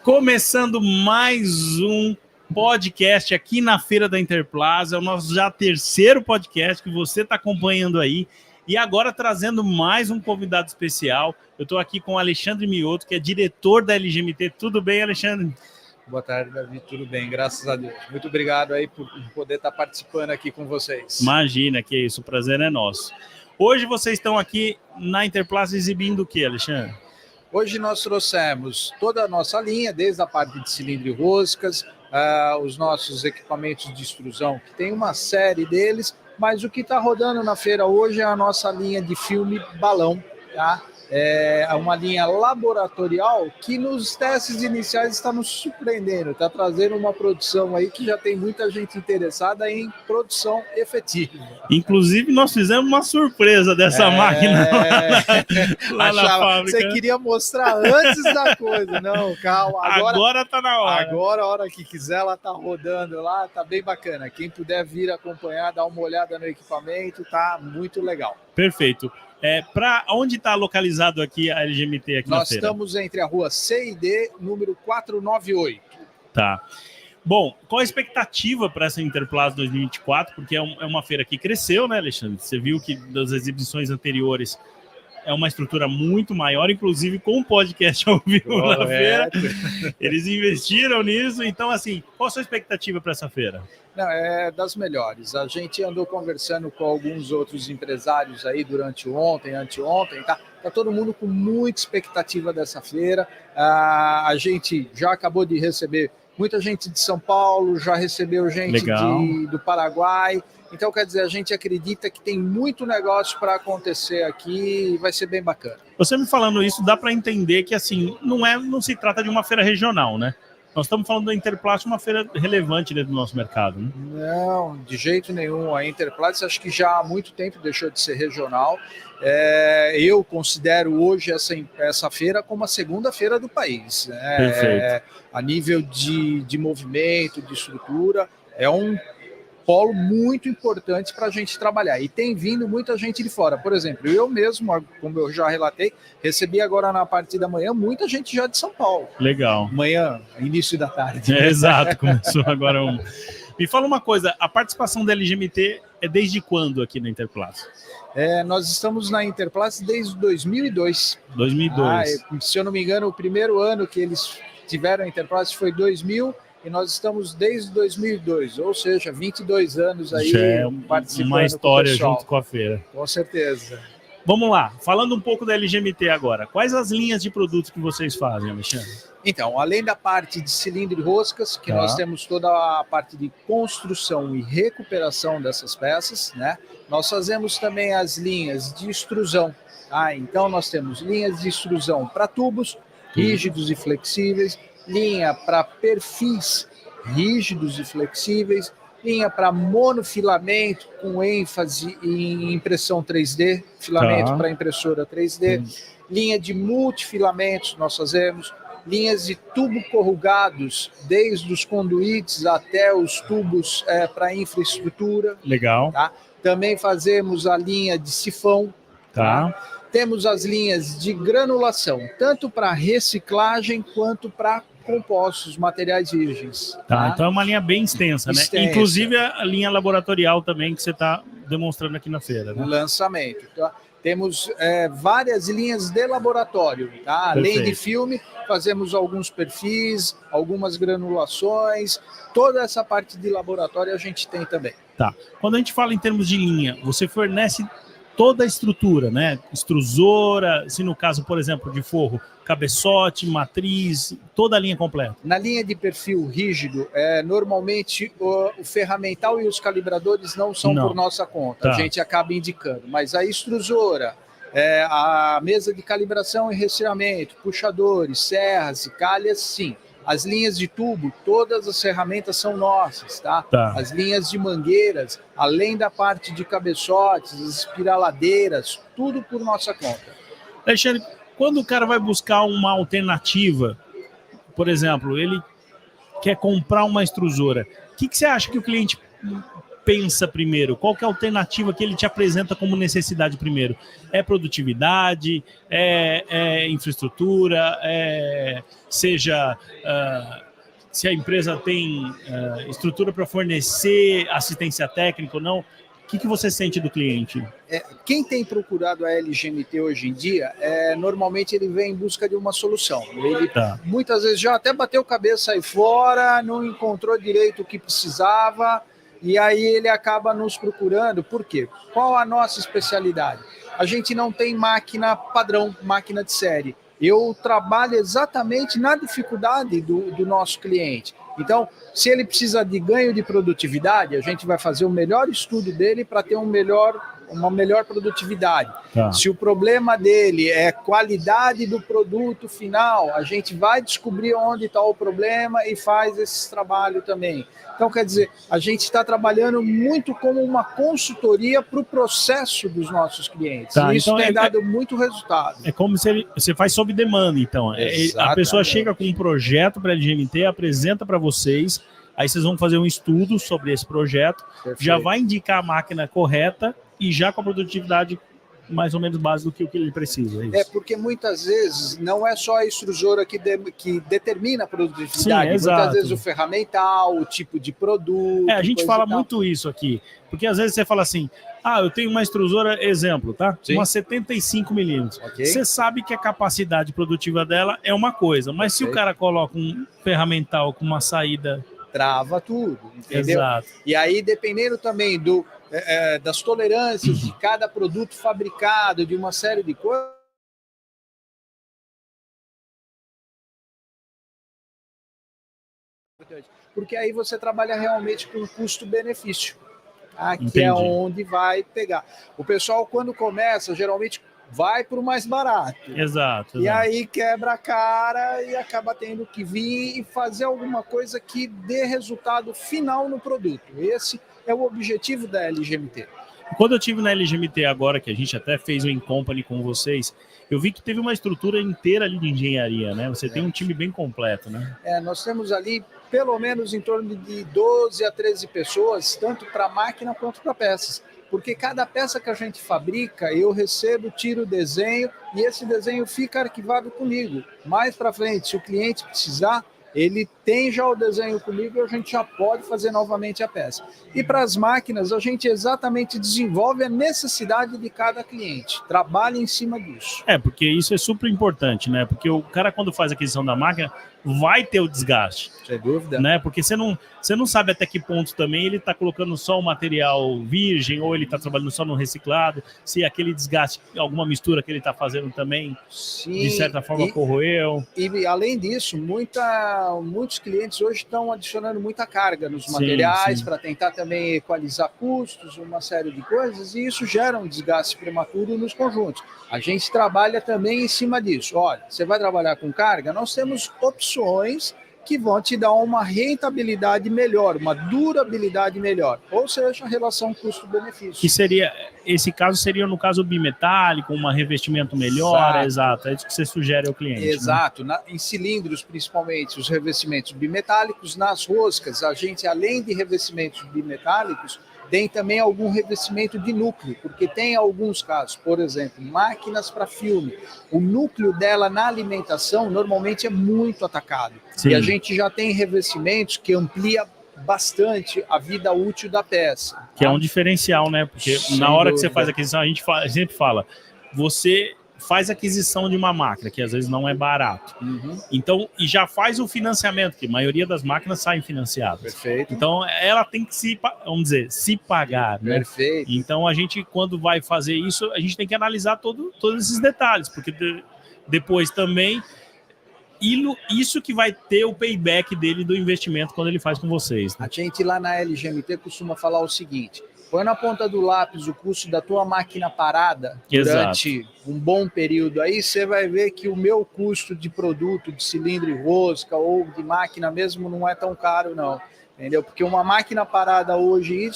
Começando mais um podcast aqui na Feira da Interplaza, é o nosso já terceiro podcast que você está acompanhando aí, e agora trazendo mais um convidado especial. Eu estou aqui com o Alexandre Mioto, que é diretor da LGMT. Tudo bem, Alexandre? Boa tarde, Davi. Tudo bem, graças a Deus. Muito obrigado aí por poder estar participando aqui com vocês. Imagina, que isso, o prazer é nosso. Hoje vocês estão aqui na Interplaza exibindo o que, Alexandre? Hoje nós trouxemos toda a nossa linha, desde a parte de cilindro e roscas, os nossos equipamentos de extrusão, que tem uma série deles, mas o que está rodando na feira hoje é a nossa linha de filme balão, tá? É uma linha laboratorial que nos testes iniciais está nos surpreendendo, está trazendo uma produção aí que já tem muita gente interessada em produção efetiva. Inclusive, nós fizemos uma surpresa dessa máquina lá na fábrica. Você queria mostrar antes da coisa. Não, calma. Agora tá na hora. Agora, a hora que quiser, ela tá rodando lá, tá bem bacana. Quem puder vir acompanhar, dar uma olhada no equipamento, tá muito legal. Perfeito. Para onde está localizado aqui a LGMT aqui na feira? Nós estamos entre a rua C e D, número 498. Tá. Bom, qual a expectativa para essa Interplaza 2024? Porque é uma feira que cresceu, né, Alexandre? Você viu que das exibições anteriores é uma estrutura muito maior, inclusive com o podcast ao vivo na feira. Eles investiram nisso. Então, assim, qual a sua expectativa para essa feira? Não, é das melhores. A gente andou conversando com alguns outros empresários aí durante ontem, anteontem, tá todo mundo com muita expectativa dessa feira. A gente já acabou de receber muita gente de São Paulo, já recebeu gente do Paraguai. Então, quer dizer, a gente acredita que tem muito negócio para acontecer aqui e vai ser bem bacana. Você me falando isso, dá para entender que assim não se trata de uma feira regional, né? Nós estamos falando da Interplaza, uma feira relevante dentro do nosso mercado, né? Não, de jeito nenhum. A Interplaza, acho que já há muito tempo deixou de ser regional. Eu considero hoje essa feira como a segunda feira do país. Perfeito. A nível de movimento, de estrutura, é um polo muito importante para a gente trabalhar. E tem vindo muita gente de fora. Por exemplo, eu mesmo, como eu já relatei, recebi agora na parte da manhã muita gente já de São Paulo. Legal. Manhã, início da tarde. Exato, começou agora. Me fala uma coisa, a participação da LGMT é desde quando aqui na Interplaza? Nós estamos na Interplaza desde 2002. 2002. Se eu não me engano, o primeiro ano que eles tiveram a Interplaza foi 2000, e nós estamos desde 2002, ou seja, 22 anos aí participando. Uma história junto com a feira. Com certeza. Vamos lá, falando um pouco da LGMT agora, quais as linhas de produtos que vocês fazem, Alexandre? Então, além da parte de cilindro e roscas, que nós temos toda a parte de construção e recuperação dessas peças, né? Nós fazemos também as linhas de extrusão. Então, nós temos linhas de extrusão para tubos rígidos e flexíveis, linha para perfis rígidos e flexíveis, linha para monofilamento com ênfase em impressão 3D, filamento para impressora 3D, linha de multifilamentos nós fazemos, linhas de tubo corrugados, desde os conduítes até os tubos para infraestrutura. Legal. Tá? Também fazemos a linha de sifão. Temos as linhas de granulação, tanto para reciclagem quanto para compostos, materiais virgens. Então é uma linha bem extensa, né? Inclusive a linha laboratorial também que você está demonstrando aqui na feira, né? Lançamento. Temos várias linhas de laboratório, Além de filme, fazemos alguns perfis, algumas granulações, toda essa parte de laboratório a gente tem também. Quando a gente fala em termos de linha, você fornece toda a estrutura, né? Extrusora, se no caso, por exemplo, de forro, cabeçote, matriz, toda a linha completa. Na linha de perfil rígido, normalmente o ferramental e os calibradores não são por nossa conta, a gente acaba indicando, mas a extrusora, a mesa de calibração e resfriamento, puxadores, serras e calhas, sim. As linhas de tubo, todas as ferramentas são nossas, As linhas de mangueiras, além da parte de cabeçotes, as espiraladeiras, tudo por nossa conta. Alexandre, quando o cara vai buscar uma alternativa, por exemplo, ele quer comprar uma extrusora, o que você acha que o cliente pensa primeiro? Qual que é a alternativa que ele te apresenta como necessidade primeiro? É produtividade? É infraestrutura? Seja... se a empresa tem estrutura para fornecer assistência técnica ou não? O que você sente do cliente? Quem tem procurado a LGMT hoje em dia, normalmente ele vem em busca de uma solução. Ele muitas vezes já até bateu cabeça aí fora, não encontrou direito o que precisava, e aí ele acaba nos procurando. Por quê? Qual a nossa especialidade? A gente não tem máquina padrão, máquina de série. Eu trabalho exatamente na dificuldade do nosso cliente. Então, se ele precisa de ganho de produtividade, a gente vai fazer o melhor estudo dele para ter uma melhor produtividade. Se o problema dele é qualidade do produto final, a gente vai descobrir onde está o problema e faz esse trabalho também. Então, quer dizer, a gente está trabalhando muito como uma consultoria para o processo dos nossos clientes. E isso tem dado muito resultado. É como se você faz sob demanda, então. A pessoa chega com um projeto para a LGMT, apresenta para vocês, aí vocês vão fazer um estudo sobre esse projeto, já vai indicar a máquina correta e já com a produtividade mais ou menos base do que ele precisa. Porque muitas vezes não é só a extrusora que determina a produtividade. Sim, muitas vezes o ferramental, o tipo de produto. A gente fala muito isso aqui, porque às vezes você fala assim, eu tenho uma extrusora, exemplo, tá? Sim. Uma 75 milímetros. Você sabe que a capacidade produtiva dela é uma coisa, mas se o cara coloca um ferramental com uma saída... Trava tudo, entendeu? Exato. E aí, dependendo também das tolerâncias de cada produto fabricado, de uma série de coisas, porque aí você trabalha realmente com custo-benefício, que é onde vai pegar. O pessoal, quando começa, geralmente vai para o mais barato. Exato. E aí quebra a cara e acaba tendo que vir e fazer alguma coisa que dê resultado final no produto. Esse é o objetivo da LGMT. Quando eu estive na LGMT agora, que a gente até fez o In-Company com vocês, eu vi que teve uma estrutura inteira ali de engenharia, né? Você tem um time bem completo, né? Nós temos ali pelo menos em torno de 12 a 13 pessoas, tanto para máquina quanto para peças. Porque cada peça que a gente fabrica, eu recebo, tiro o desenho e esse desenho fica arquivado comigo. Mais para frente, se o cliente precisar, ele tem já o desenho comigo e a gente já pode fazer novamente a peça. E para as máquinas, a gente exatamente desenvolve a necessidade de cada cliente, trabalha em cima disso. Porque isso é super importante, né? Porque o cara, quando faz a aquisição da máquina, vai ter o desgaste. Sem dúvida. Né? Porque você não sabe até que ponto também ele está colocando só o material virgem ou ele está trabalhando só no reciclado, se aquele desgaste, alguma mistura que ele está fazendo também, sim, de certa forma corroeu. E além disso, muitos clientes hoje estão adicionando muita carga nos materiais para tentar também equalizar custos, uma série de coisas, e isso gera um desgaste prematuro nos conjuntos. A gente trabalha também em cima disso. Olha, você vai trabalhar com carga, nós temos opções que vão te dar uma rentabilidade melhor, uma durabilidade melhor, ou seja, a relação custo-benefício. Que seria, esse caso seria no caso bimetálico, um revestimento melhor, exato, é isso que você sugere ao cliente. Exato, né? Em cilindros principalmente, os revestimentos bimetálicos, nas roscas, a gente além de revestimentos bimetálicos, tem também algum revestimento de núcleo, porque tem alguns casos, por exemplo, máquinas para filme. O núcleo dela na alimentação normalmente é muito atacado. Sim. E a gente já tem revestimentos que amplia bastante a vida útil da peça. Que é um diferencial, né? Porque na hora que você faz a aquisição, a gente sempre fala, você faz a aquisição de uma máquina, que às vezes não é barato. Então, e já faz o financiamento, que a maioria das máquinas saem financiadas. Perfeito. Então, ela tem que se pagar, né? Perfeito. Então, a gente, quando vai fazer isso, a gente tem que analisar todos esses detalhes, porque depois também, isso que vai ter o payback dele do investimento quando ele faz com vocês. Né? A gente lá na LGMT costuma falar o seguinte: põe na ponta do lápis o custo da tua máquina parada durante um bom período aí, você vai ver que o meu custo de produto, de cilindro e rosca ou de máquina mesmo não é tão caro não, entendeu? Porque uma máquina parada hoje,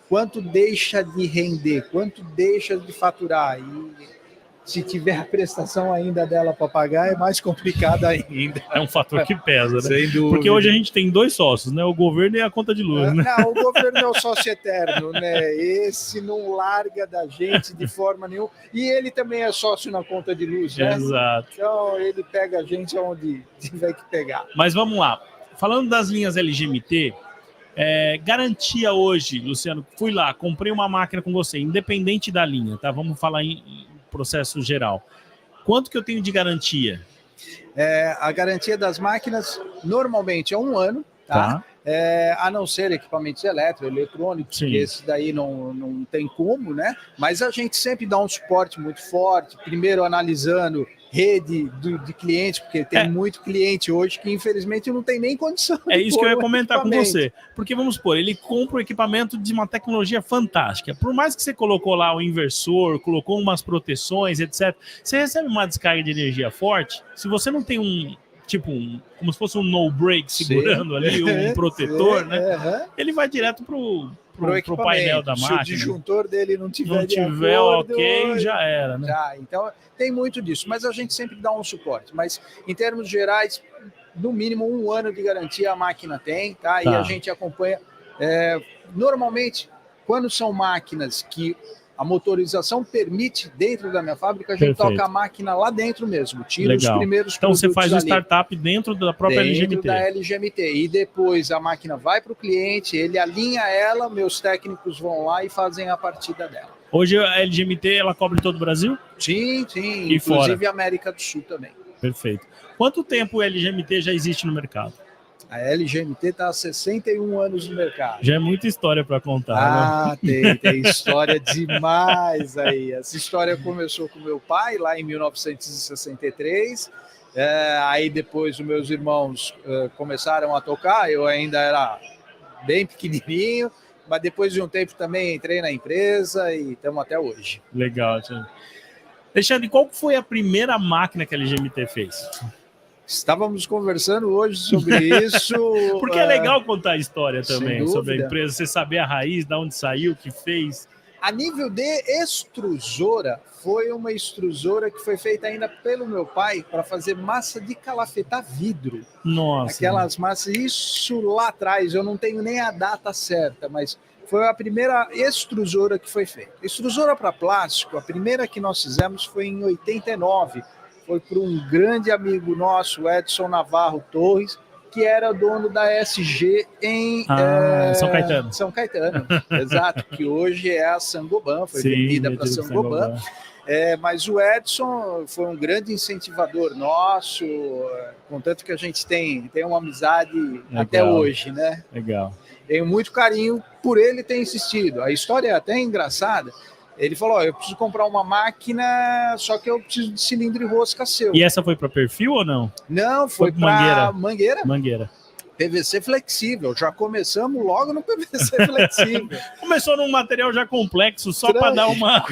quanto deixa de render, quanto deixa de faturar, e se tiver a prestação ainda dela para pagar, é mais complicado ainda. É um fator que pesa, né? Sem dúvida. Porque hoje a gente tem 2 sócios, né? O governo e a conta de luz, né? Não, o governo é o sócio eterno, né? Esse não larga da gente de forma nenhuma. E ele também é sócio na conta de luz, né? Exato. Então, ele pega a gente onde tiver que pegar. Mas vamos lá. Falando das linhas LGMT, garantia hoje, Luciano, fui lá, comprei uma máquina com você, independente da linha, tá? Vamos falar em processo geral. Quanto que eu tenho de garantia? A garantia das máquinas normalmente é 1 ano, tá? A não ser equipamentos eletrônicos, que esse daí não tem como, né? Mas a gente sempre dá um suporte muito forte, primeiro analisando rede de clientes, porque tem muito cliente hoje que infelizmente não tem nem condição. É isso que eu ia comentar com você, porque vamos supor, ele compra um equipamento de uma tecnologia fantástica, por mais que você colocou lá o inversor, colocou umas proteções, etc, você recebe uma descarga de energia forte, se você não tem como se fosse um no-break segurando ali, um protetor, né? Ele vai direto pro painel da máquina. Se o disjuntor dele não tiver acordo, ok, já era, né? Então, tem muito disso, mas a gente sempre dá um suporte. Mas, em termos gerais, no mínimo 1 ano de garantia a máquina tem, tá? E a gente acompanha. Normalmente, quando são máquinas que a motorização permite dentro da minha fábrica, a gente toca a máquina lá dentro mesmo, tira os primeiros Então você faz o startup dentro da própria LGMT. Dentro da LGMT. E depois a máquina vai para o cliente, ele alinha ela, meus técnicos vão lá e fazem a partida dela. Hoje a LGMT, ela cobre todo o Brasil? Sim. E inclusive fora? a América do Sul também. Perfeito. Quanto tempo a LGMT já existe no mercado? A LGMT está há 61 anos no mercado. Já é muita história para contar. Né? Tem história demais aí. Essa história começou com meu pai lá em 1963. Aí depois os meus irmãos começaram a tocar. Eu ainda era bem pequenininho, mas depois de um tempo também entrei na empresa e estamos até hoje. Legal, Alexandre. Alexandre, qual foi a primeira máquina que a LGMT fez? Estávamos conversando hoje sobre isso. Porque é legal contar a história também sobre a empresa, você saber a raiz, de onde saiu, o que fez. A nível de extrusora, foi uma extrusora que foi feita ainda pelo meu pai para fazer massa de calafetar vidro. Nossa. Aquelas massas, isso lá atrás, eu não tenho nem a data certa, mas foi a primeira extrusora que foi feita. Extrusora para plástico, a primeira que nós fizemos foi em 89. Foi para um grande amigo nosso, Edson Navarro Torres, que era dono da SG em São Caetano. São Caetano, exato, que hoje é a Sangoban, foi vendida para a Sangoban. Mas o Edson foi um grande incentivador nosso, contanto que a gente tem uma amizade até hoje, né? Legal. Tenho muito carinho por ele ter insistido. A história é até engraçada. Ele falou, eu preciso comprar uma máquina, só que eu preciso de cilindro e rosca seu. E essa foi para perfil ou não? Não, foi para mangueira. PVC flexível. Já começamos logo no PVC flexível. Começou num material já complexo, só para dar uma...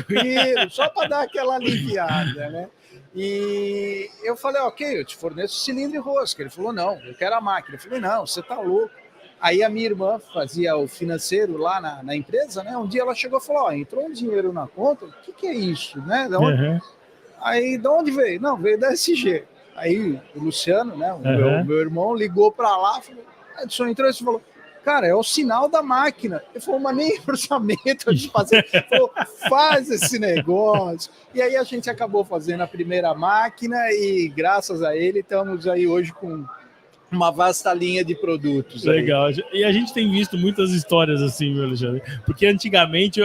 Só para dar aquela aliviada, né? E eu falei, ok, eu te forneço cilindro e rosca. Ele falou, não, eu quero a máquina. Eu falei, não, você tá louco. Aí a minha irmã fazia o financeiro lá na empresa, né? Um dia ela chegou e falou, entrou um dinheiro na conta, o que é isso, né? Aí, de onde veio? Não, veio da SG. Aí o Luciano, né, meu irmão, ligou para lá, falou, Edson entrou e falou, cara, é o sinal da máquina. Ele falou, mas nem orçamento de fazer. Ele falou, faz esse negócio. E aí a gente acabou fazendo a primeira máquina e graças a ele estamos aí hoje com uma vasta linha de produtos. Legal. Aí. E a gente tem visto muitas histórias assim, meu Alexandre, porque antigamente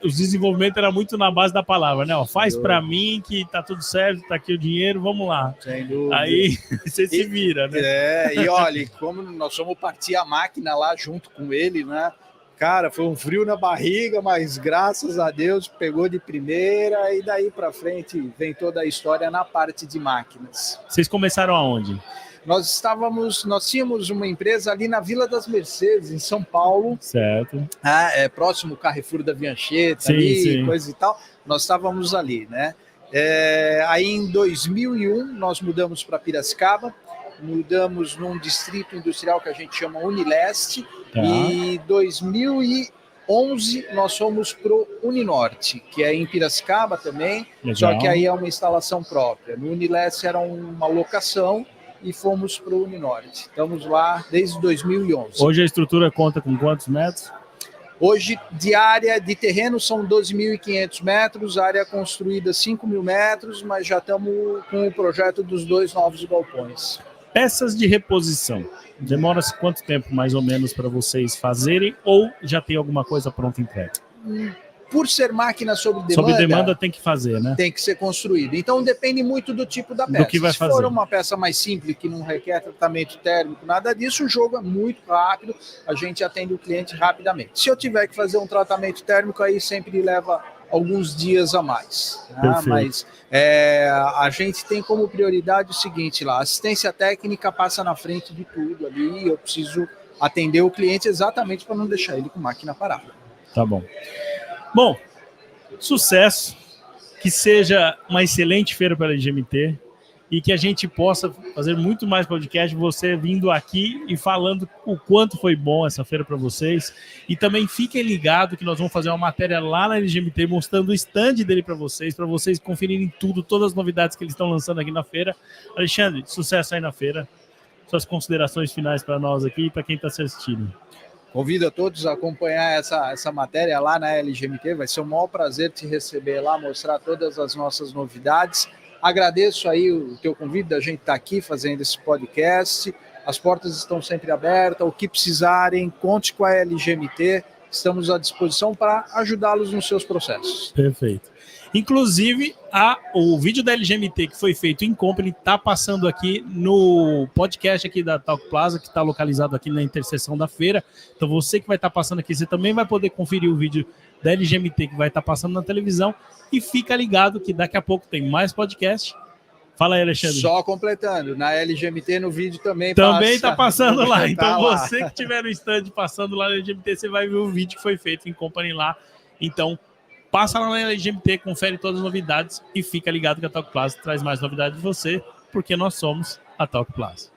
os desenvolvimentos eram muito na base da palavra, né? Ó, faz para mim que tá tudo certo, tá aqui o dinheiro, vamos lá. Sem dúvida. Aí você se vira, né? E olha, como nós fomos partir a máquina lá junto com ele, né? Cara, foi um frio na barriga, mas graças a Deus pegou de primeira e daí para frente vem toda a história na parte de máquinas. Vocês começaram aonde? Nós tínhamos uma empresa ali na Vila das Mercedes, em São Paulo. Certo. Próximo ao Carrefour da Viancheta, sim. Coisa e tal. Nós estávamos ali, né? Aí em 2001 nós mudamos para Piracicaba, mudamos num distrito industrial que a gente chama Unileste. E em 2011 11 nós fomos para o Uninorte, que é em Piracicaba também, Legal. Só que aí é uma instalação própria. No Unileste era uma locação e fomos para o Uninorte. Estamos lá desde 2011. Hoje a estrutura conta com quantos metros? Hoje, de área de terreno, são 12.500 metros, área construída 5.000 metros, mas já estamos com o projeto dos 2 novos galpões. Peças de reposição. Demora-se quanto tempo, mais ou menos, para vocês fazerem, ou já tem alguma coisa pronta entregue? Por ser máquina sob demanda... Sob demanda tem que fazer, né? Tem que ser construída. Então, depende muito do tipo da peça. Do que vai fazer. Se for uma peça mais simples, que não requer tratamento térmico, nada disso, o jogo é muito rápido, a gente atende o cliente rapidamente. Se eu tiver que fazer um tratamento térmico, aí sempre leva alguns dias a mais. Né? Mas a gente tem como prioridade o seguinte lá, a assistência técnica passa na frente de tudo ali, eu preciso atender o cliente exatamente para não deixar ele com máquina parada. Tá bom. Bom, sucesso, que seja uma excelente feira para a LGMT e que a gente possa fazer muito mais podcast, você vindo aqui e falando o quanto foi bom essa feira para vocês. E também fiquem ligados que nós vamos fazer uma matéria lá na LGMT mostrando o stand dele para vocês conferirem tudo, todas as novidades que eles estão lançando aqui na feira. Alexandre, sucesso aí na feira. Suas considerações finais para nós aqui e para quem está assistindo. Convido a todos a acompanhar essa matéria lá na LGMT, vai ser um maior prazer te receber lá, mostrar todas as nossas novidades. Agradeço aí o teu convite da gente estar aqui fazendo esse podcast, as portas estão sempre abertas, o que precisarem, conte com a LGMT, estamos à disposição para ajudá-los nos seus processos. Perfeito. Inclusive, o vídeo da LGMT que foi feito em Company está passando aqui no podcast aqui da Talk Plaza, que está localizado aqui na interseção da feira. Então você que vai estar passando aqui, você também vai poder conferir o vídeo da LGMT que vai estar passando na televisão. E fica ligado que daqui a pouco tem mais podcast. Fala aí, Alexandre. Só completando, na LGMT no vídeo também está passando lá. Então lá. Você que tiver no stand passando lá na LGMT, você vai ver o vídeo que foi feito em Company lá. Então passa lá na LGMT, confere todas as novidades e fica ligado que a Talk Plaza traz mais novidades de você, porque nós somos a Talk Plaza.